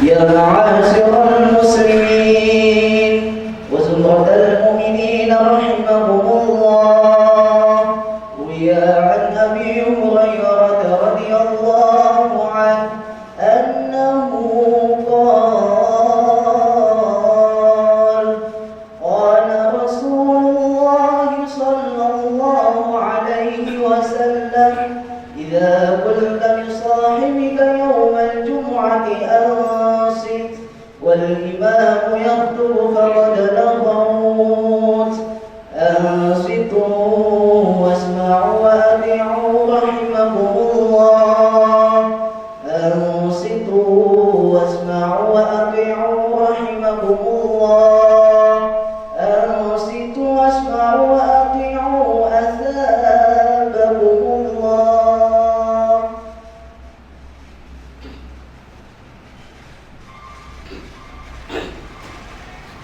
يا معاشر المسلمين وزمرة المؤمنين رحمكم الله، روي عن أبي هريرة رضي الله عنه أنه قال رسول الله صلى الله عليه وسلم: إذا قلت لصاحبك يوم الجمعة أنصت والإمام يخطب فقد لغوت، أنصتوا واسمعوا وأطيعوا رحمكم الله، أنصتوا واسمعوا وأطيعوا رحمكم الله، أنصتوا واسمعوا وأطيعوا أثابكم الله.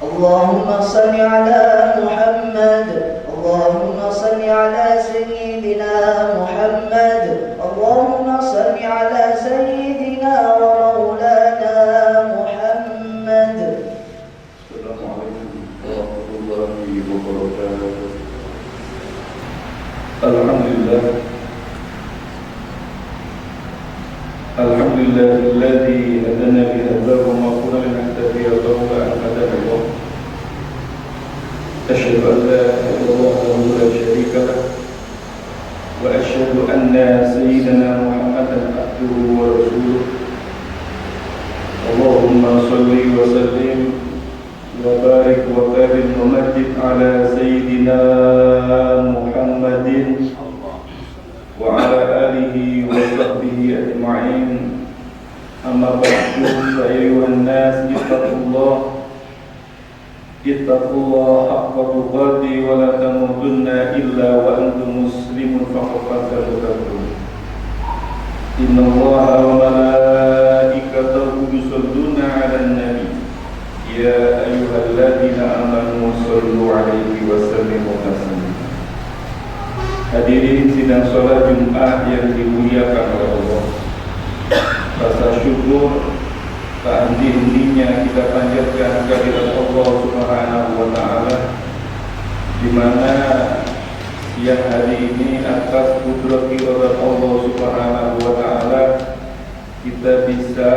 اللهم صل على محمد، اللهم صل على سيدنا محمد، اللهم صل على سيدنا ومولانا محمد. Assalamualaikum warahmatullahi wabarakatuh. Alhamdulillah, alhamdulillahilladzi hadana bihadzahu wa ma kunna linahtadiya lawla an hadana Allah. Asyhadu an la ilaha illallah wahdahu la syarika lah wa asyhadu anna sayyidana Muhammadan abduhu wa rasuluh. Allahumma shalli wa sallim wa barik wa karim wa majid ala sayyidina Muhammadin wa ala alihi wa sahbihi ajma'in. Amma ba'du, fa ayyuhan nas ittaqullah haqqa tuqatih wa la tamutunna illa wa antum muslimun faqad fazatum. Innallaha wa malaikatahu yusholluna 'alan nabi ya ayyuhalladzina amanu shallu 'alaihi wa sallimu taslima. Hadirin sidang salat Jumat yang dimuliakan oleh Allah, rasa syukur tak henti-hentinya kita panjatkan kehadirat Allah Subhanahu wa taala, di mana siang hari ini atas kudrat iradat Allah Subhanahu wa taala kita bisa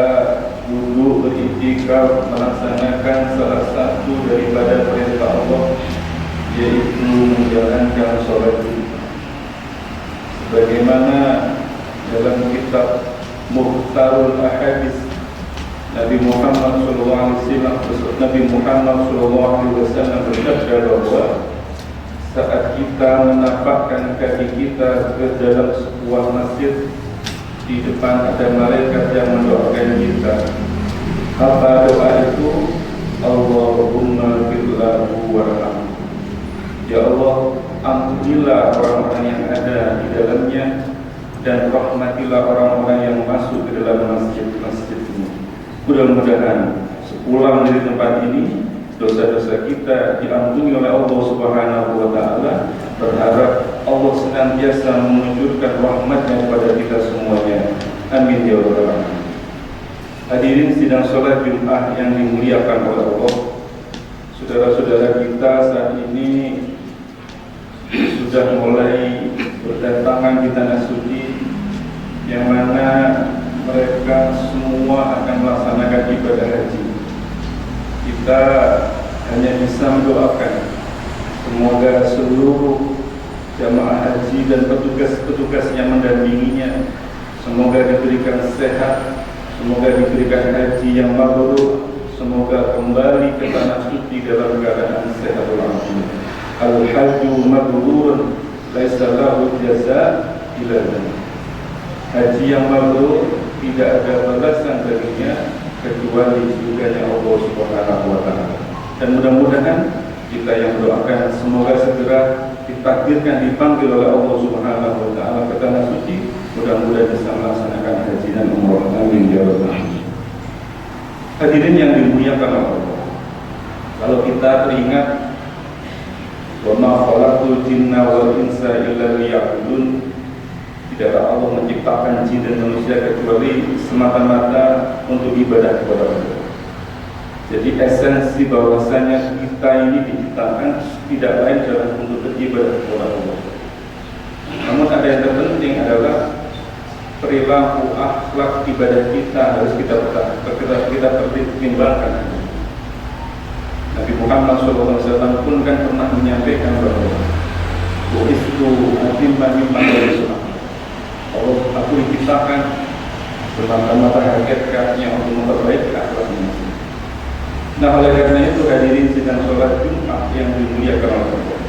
duduk beriktikaf melaksanakan salah satu daripada perintah Allah, yaitu menjalankan salat Jumat. Sebagaimana dalam kitab Mukhtarul Ahadits Nabi Muhammad SAW bersabda bahwa saat kita menapakkan kaki kita ke dalam sebuah masjid, di depan ada malaikat yang mendoakan kita. Apa doa itu? Allahumma firlahu warhamhu. Ya Allah, ampunilah orang-orang yang ada di dalamnya dan rahmatilah orang-orang yang masuk ke dalam masjid-masjid ini. Mudah-mudahan sepulang dari tempat ini dosa-dosa kita diampuni oleh Allah Subhanahu wa taala. Berharap Allah senantiasa menunjukkan rahmat-Nya kepada kita semuanya. Amin ya rabbal alamin. Hadirin sidang salat Jumat yang dimuliakan oleh Allah, saudara-saudara kita saat ini sudah mulai berdatangan di tanah suci, yang mana mereka semua akan melaksanakan ibadah haji. Kita hanya bisa mendoakan semoga seluruh jamaah haji dan petugas-petugas yang mendampinginya semoga diberikan sehat, semoga diberikan haji yang mabrur, semoga kembali ke tanah suci dalam keadaan sehat walafiat. Al-hajju mabrurun laisa lahu jazaa illa jannah. Haji yang mabrur tidak ada balasan baginya kecuali surganya Allah Subhanahu wa taala. Dan mudah-mudahan kita yang mendoakan semoga segera ditakdirkan dipanggil oleh Allah Subhanahu wa taala ke tanah suci, mudah-mudahan bisa melaksanakan haji dan umrah. Amin ya rabbal alamin. Hadirin yang dimuliakan Allah, kalau kita teringat wa ma khalaqul jinna wal insa illa liya'budun, Tidaklah Allah menciptakan jin dan manusia kecuali semata-mata untuk ibadah kepada Allah. Jadi esensi bahwasanya kita ini diciptakan tidak lain adalah untuk beribadah kepada Allah. Namun ada yang terpenting adalah perilaku akhlak ibadah kita harus kita pertimbangkan. Nabi Muhammad SAW pun kan pernah menyampaikan bahwa "Bu'istu atimman mimman yasma." Allah, aku diciptakan semata-mata hakikatnya untuk memperbaiki akhlak manusia. Nah, oleh karena itu hadirin sidang sholat Jumat yang dimuliakan oleh Allah,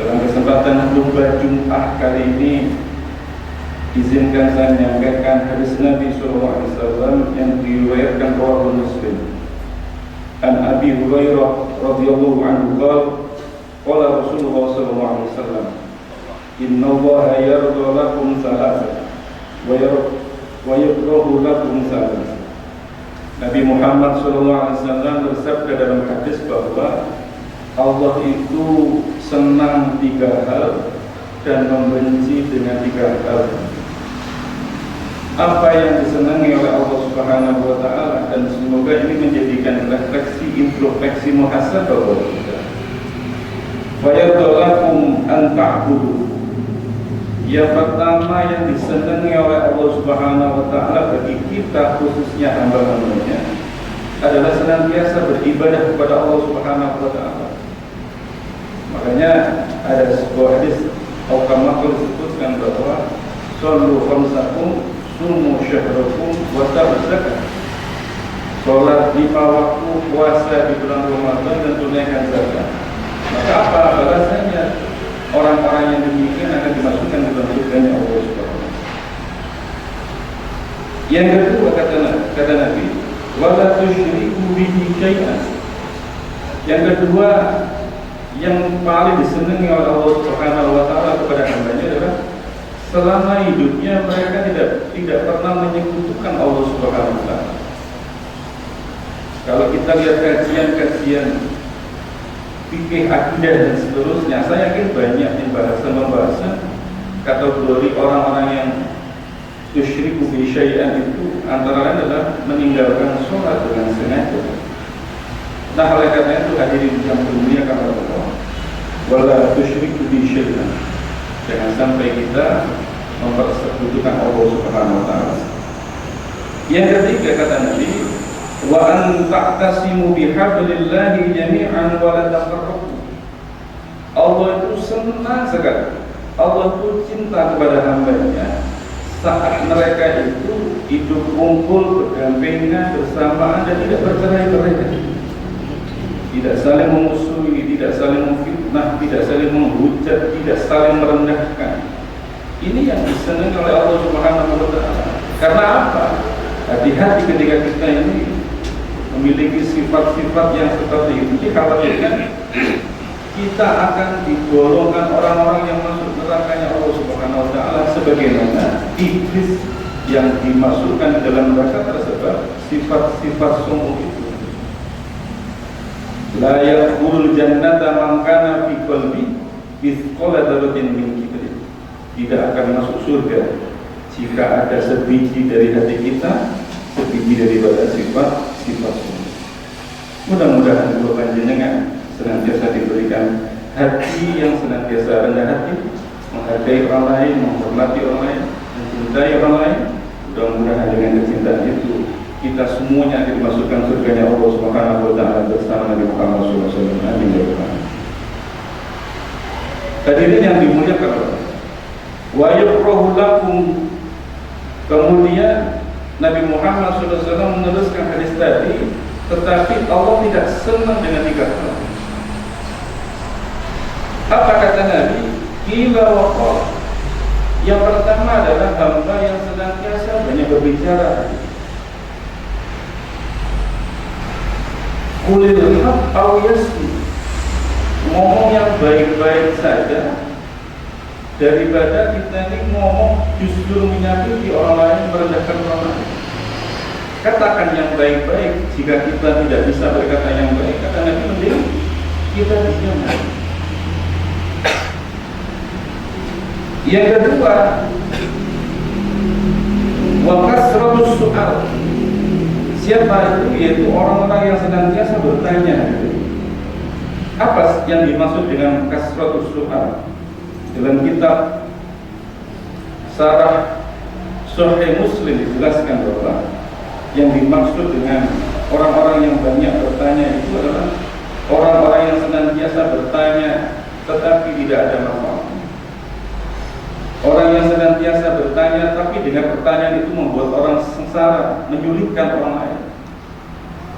dalam kesempatan khutbah Jumat kali ini izinkan saya menyampaikan hadis Nabi SAW yang diriwayatkan oleh Muslim. An Abi Hurairah radhiyallahu anhu qala Rasulullah sallallahu alaihi wasallam, "Inna Allaha yarda lakum salasa wa yakrahu lakum salasa." Nabi Muhammad SAW bersabda dalam hadis bahwa Allah itu senang 3 hal dan membenci dengan 3 hal. Apa yang disenangi oleh Allah Subhanahu wa Ta'ala, dan semoga ini menjadikan refleksi, introspeksi, muhasabah bagi kita. Fayadolakum an ta'budu. Yang pertama yang disenangi oleh Allah Subhanahu wa Ta'ala bagi kita, khususnya hamba-hambanya, adalah senantiasa beribadah kepada Allah Subhanahu wa Ta'ala. Makanya ada sebuah hadis Al-Qamah disebutkan bahwa Sallu khamsakum sumu syahrakum wa zakat. Sholat 5 waktu, puasa di bulan Ramadan, dan tunaikan zakat. Maka apa balasannya? Orang-orang yang demikian akan dimasukkan ke dalam surganya Allah Subhanahu. Yang kedua kata Nabi, wala tusyriku bihi syai'an. Yang kedua yang paling disenangi oleh Allah Subhanahu wa Ta'ala kepada hambanya adalah selama hidupnya mereka tidak pernah menyekutukan Allah Subhanahu wa Ta'ala. Kalau kita lihat kajian-kajian fikih, akidah dan seterusnya, saya yakin banyak pembahasan kategori orang-orang yang tusyriku bi syai'an itu antara lain adalah meninggalkan sholat dengan sengaja. Nah, oleh karena itu hadirin yang bermulia kepada Allah, wala tusyriku bi syai'an. Jangan sampai kita mempersekutukan Allah Subhanahu wa Ta'ala. Yang ketiga kata Nabi, wa an ta'tasimu bihablillahi jami'an wa la tafarraqu. Allah itu senang sekali, Allah itu cinta kepada hambanya saat mereka itu hidup kumpul, berdampingan, bersamaan, dan tidak bercerai-berai, tidak saling memusuhi, tidak saling memfitnah, tidak saling menghujat, tidak saling merendahkan. Ini yang disenangi oleh Allah Subhanahu wa Ta'ala. Karena apa? Hati-hati ketika kita ini memiliki sifat-sifat yang seperti itu, dikhawatirkan kita akan digolongkan orang-orang yang masuk nerakanya Allah Subhanahu wa Ta'ala, sebagaimana iblis yang dimasukkan dalam neraka tersebut sifat-sifat sombong itu. La yadkhulul jannata man kana fi qalbi mithqala dzarratin min kibrin. Tidak akan masuk surga jika ada sebiji dari hati kita, sebiji daripada sifat-sifat sombong. Mudah-mudahan dua panjenengan senantiasa diberikan hati yang senantiasa rendah hati, menghargai orang lain, menghormati orang lain, mencintai orang lain. Mudah-mudahan dengan kecintaan itu kita semuanya akan dimasukkan surganya Allah Subhanahu wa Ta'ala bersama Nabi Muhammad SAW. Amin ya rabbal alamin. Hadirin yang dimuliakan Allah, wa yukrahu lakum. Kemudian Nabi Muhammad SAW meneruskan hadis tadi, tetapi Allah tidak senang dengan 3 hal. Apa kata Nabi? Qila wa qala. Yang pertama adalah hamba yang senantiasa banyak berbicara. Qulil haq aw yasmi. Ngomong yang baik-baik saja, daripada kita ini ngomong justru menyakiti orang lain, merendahkan orang lain. Katakan yang baik-baik. Jika kita tidak bisa berkata yang baik, kata Nabi, mending kita diam. Yang kedua, Wa kasratus su'al. Siapa itu? Yaitu orang-orang yang senantiasa bertanya. Apa yang dimaksud dengan kasratus su'al? Dalam kitab Syarah Sahih Muslim dijelaskan bahwa yang dimaksud dengan orang-orang yang banyak bertanya itu adalah orang-orang yang senantiasa bertanya tetapi tidak ada manfaat. Orang yang senantiasa bertanya tapi dengan pertanyaan itu membuat orang sengsara, menyulitkan orang lain.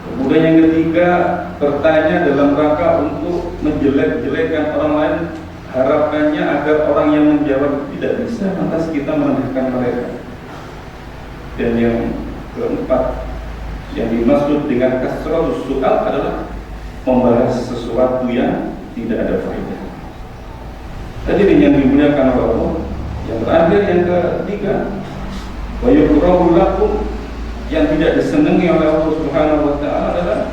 Kemudian yang ketiga, bertanya dalam rangka untuk menjelek-jelekan orang lain, harapannya agar orang yang menjawab tidak bisa, lantas kita merendahkan mereka. Dan yang keempat, yang dimaksud dengan kasratus su'al adalah membahas sesuatu yang tidak ada faedah. Tadi yang dimuliakan oleh Allah. Yang terakhir, yang ketiga, wa yukrahu lakum, yang tidak disenangi oleh Allah Subhanahu wa taala adalah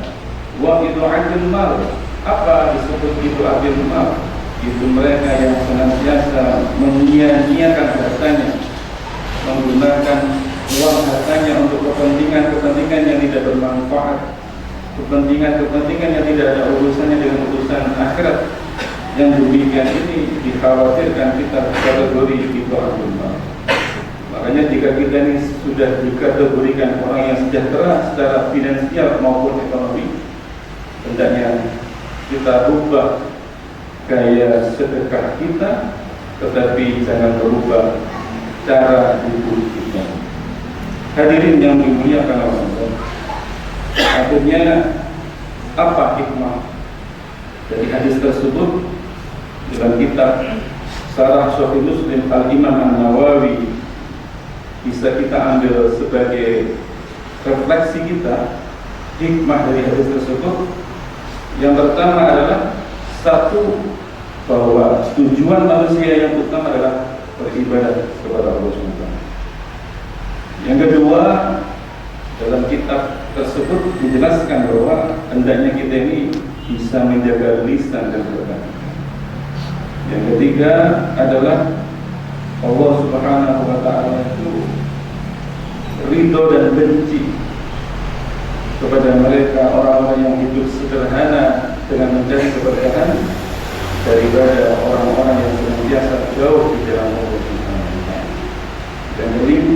wa idha'il mal. Apa disebut idha'il mal? Itu mereka yang senantiasa menyia-nyiakan hartanya, menggunakan uang hartanya untuk kepentingan-kepentingan yang tidak bermanfaat, kepentingan-kepentingan yang tidak ada urusannya dengan urusan akhirat. Yang demikian ini dikhawatirkan kita kategori idha'il mal. Makanya jika kita ini sudah dikategorikan orang yang sejahtera secara finansial maupun ekonomi, hendaknya kita rubah gaya sedekah kita, tetapi jangan berubah cara hidup kita. Hadirin yang dimuliakan Allah, akhirnya apa hikmah dari hadis tersebut? Dalam kitab Syarah Sahih Muslim Al-Imam An-Nawawi bisa kita ambil sebagai refleksi kita hikmah dari hadis tersebut. Yang pertama adalah satu, bahwa tujuan manusia yang utama adalah beribadah kepada Allah SWT. Yang kedua, dalam kitab tersebut dijelaskan bahwa hendaknya kita ini bisa menjaga lisan dan perkataan. Yang ketiga adalah Allah Subhanahu wa taala itu ridho dan benci kepada mereka orang-orang yang hidup sederhana dengan mencari keberkahan daripada orang-orang yang senantiasa jauh di jalan Allah Subhanahu wa taala. Dan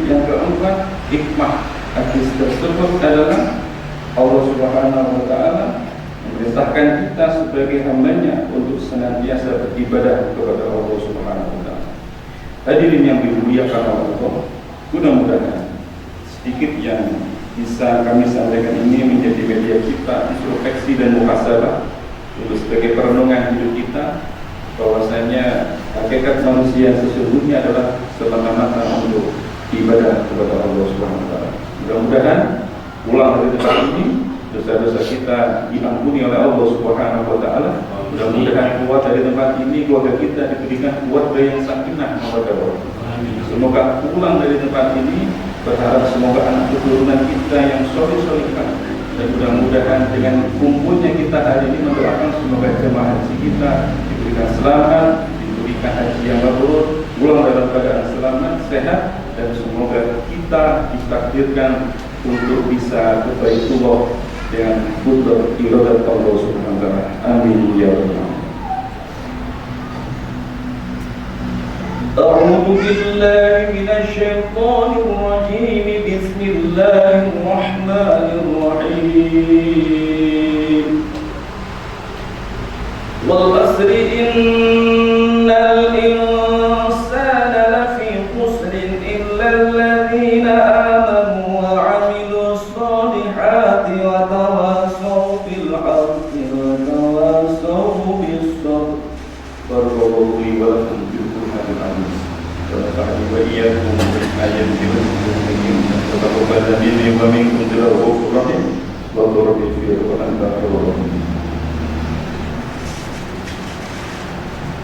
yang keempat, hikmah hadis tersebut adalah Allah Subhanahu wa taala memerintahkan kita sebagai hamba-Nya untuk senantiasa beribadah kepada Allah Subhanahu wa taala. Hadirin yang dimuliakan Allah, mudah-mudahan sedikit yang bisa kami sampaikan ini menjadi media kita introspeksi dan muhasabah untuk sebagai perenungan hidup kita, bahwasanya hakikat manusia sesungguhnya adalah semata-mata untuk ibadah kepada Allah Subhanahu wa taala. Mudah-mudahan pulang dari tempat ini dosa-dosa kita diampuni oleh Allah Subhanahu wa taala. Mudah-mudahan keluar dari tempat ini keluarga kita diberikan keluarga yang sakinah mawaddah warahmah. Semoga pulang dari tempat ini berharap semoga anak keturunan kita yang soleh-solehah, dan mudah-mudahan dengan kumpulnya kita hari ini mendoakan semoga jemaah haji kita diberikan selamat, diberikan haji yang mabrur, pulang dalam keadaan selamat, sehat, dan semoga kita ditakdirkan untuk bisa ke Baitullah dengan putra iradat Allah Subhanahu wa taala. Amin ya rabbal alamin. A'udzu billahi minasy syaithanir rajim. Bismillahirrahmanirrahim. Wal 'asri innal insana lafi khusrin illa alladhina amanu wa 'amilus solihati wa tawasaw bil 'haqqi wa tawasaw bis sabr. Barakallahu li wa lakum bil Qur'anil 'azim. ونفعني وإياكم بالآيات والذكر وتقبل مني ومنكم بالرؤوف الرحيم واغفر لي وأنت خير الراحمين.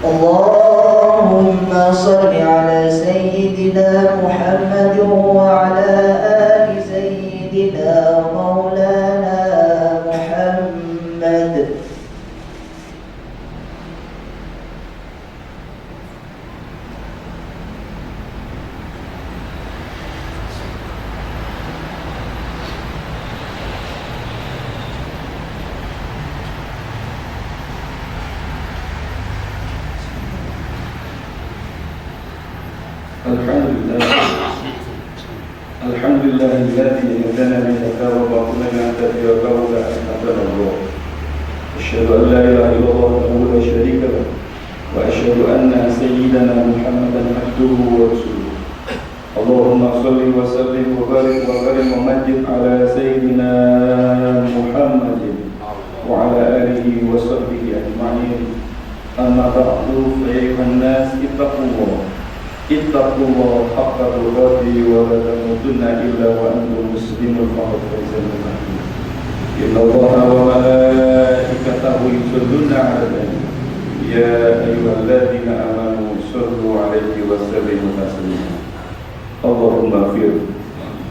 اللهم صل على سيدنا محمد وعلى آل سيدنا مولانا محمد. لله الذي هدانا لهذا وما كنا لنهتدي لولا أن هدانا الله. أشهد أن لا إله إلا الله وحده لا شريك له وأشهد أن سيدنا محمدا عبده ورسوله. اللهم صل وسلم وبارك وكرم ومجد على سيدنا محمد وعلى آله وصحبه أجمعين. أما بعد فأيها الناس اتقوا الله حق تقاته ولا تموتن إلا وأنتم مسلمون فقد فاز المتقون. إن الله وملائكته يصلون على النبي يا أيها الذين آمنوا صلوا عليه وسلموا تسليما. اللهم اغفر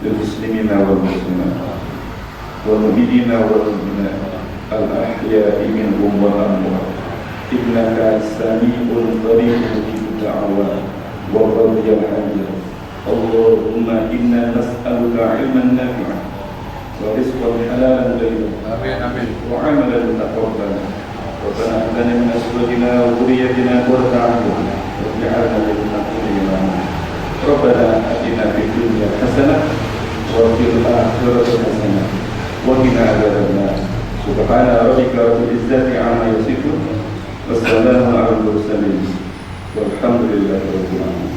للمسلمين والمسلمات والمؤمنين والمؤمنات الأحياء منهم والأموات إنك سميع قريب مجيب الدعوات وقضي الحاجات. اللهم إنا نسألك علما نافعا ورزقا حلالا طيبا وعملا متقبلا. ربنا هب لنا من أزواجنا وذريتنا قرة أعين واجعلنا للمتقين إماما. ربنا آتنا في الدنيا حسنة وفي الآخرة حسنة وقنا عذاب النار. سبحان ربك رب العزة عما يصفون والسلام على المرسلين والحمد لله رب العالمين.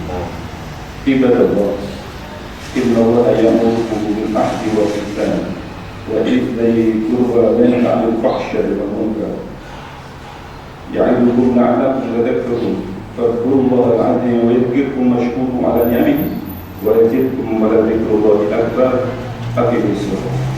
عباد الله، إن الله يأمركم بالعدل والإحسان وإيتاء ذي القربى وينهى عن الفحشاء والمنكر يعظكم لعلكم تذكرون. فاذكروا الله العظيم ويذكركم واشكروه على نعمه ويزدكم ولذكر الله أكبر. أقيموا الصلاة.